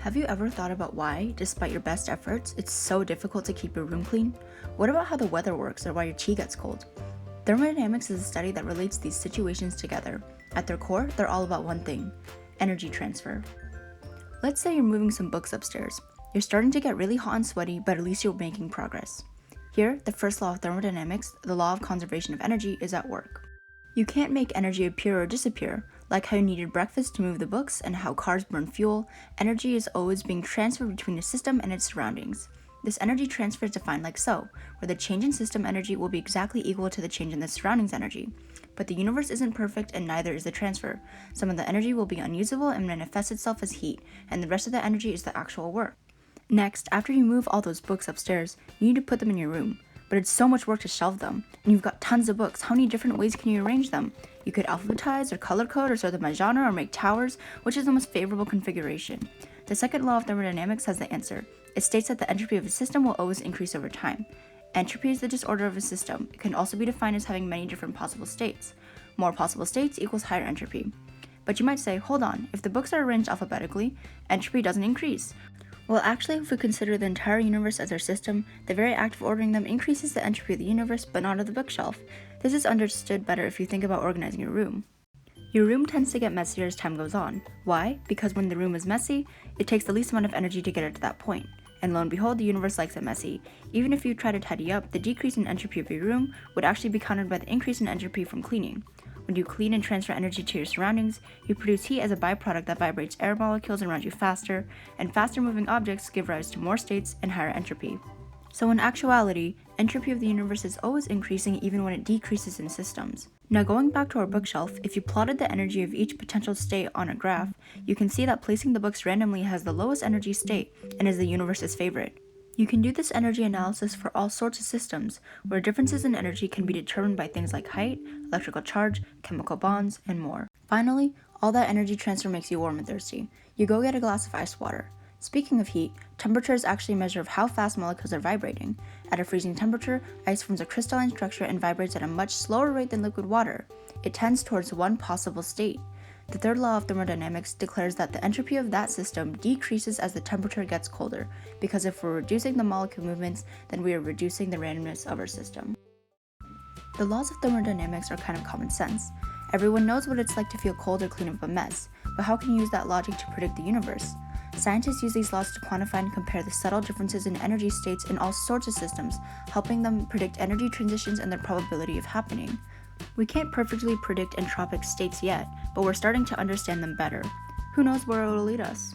Have you ever thought about why, despite your best efforts, it's so difficult to keep your room clean? What about how the weather works or why your tea gets cold? Thermodynamics is a study that relates these situations together. At their core, they're all about one thing: energy transfer. Let's say you're moving some books upstairs. You're starting to get really hot and sweaty, but at least you're making progress. Here, the first law of thermodynamics, the law of conservation of energy, is at work. You can't make energy appear or disappear. Like how you needed breakfast to move the books and how cars burn fuel, energy is always being transferred between a system and its surroundings. This energy transfer is defined like so, where the change in system energy will be exactly equal to the change in the surroundings energy. But the universe isn't perfect and neither is the transfer. Some of the energy will be unusable and manifest itself as heat, and the rest of the energy is the actual work. Next, after you move all those books upstairs, you need to put them in your room. But it's so much work to shelve them, and you've got tons of books. How many different ways can you arrange them? You could alphabetize or color code or sort them by genre or make towers, which is the most favorable configuration. The second law of thermodynamics has the answer. It states that the entropy of a system will always increase over time. Entropy is the disorder of a system. It can also be defined as having many different possible states. More possible states equals higher entropy. But you might say, hold on, if the books are arranged alphabetically, entropy doesn't increase. Well, actually, if we consider the entire universe as our system, the very act of ordering them increases the entropy of the universe, but not of the bookshelf. This is understood better if you think about organizing your room. Your room tends to get messier as time goes on. Why? Because when the room is messy, it takes the least amount of energy to get it to that point. And lo and behold, the universe likes it messy. Even if you try to tidy up, the decrease in entropy of your room would actually be countered by the increase in entropy from cleaning. When you clean and transfer energy to your surroundings, you produce heat as a byproduct that vibrates air molecules around you faster, and faster moving objects give rise to more states and higher entropy. So in actuality, entropy of the universe is always increasing even when it decreases in systems. Now going back to our bookshelf, if you plotted the energy of each potential state on a graph, you can see that placing the books randomly has the lowest energy state and is the universe's favorite. You can do this energy analysis for all sorts of systems, where differences in energy can be determined by things like height, electrical charge, chemical bonds, and more. Finally, all that energy transfer makes you warm and thirsty. You go get a glass of ice water. Speaking of heat, temperature is actually a measure of how fast molecules are vibrating. At a freezing temperature, ice forms a crystalline structure and vibrates at a much slower rate than liquid water. It tends towards one possible state. The third law of thermodynamics declares that the entropy of that system decreases as the temperature gets colder, because if we're reducing the molecule movements, then we are reducing the randomness of our system. The laws of thermodynamics are kind of common sense. Everyone knows what it's like to feel cold or clean up a mess, but how can you use that logic to predict the universe? Scientists use these laws to quantify and compare the subtle differences in energy states in all sorts of systems, helping them predict energy transitions and their probability of happening. We can't perfectly predict entropic states yet, but we're starting to understand them better. Who knows where it will lead us?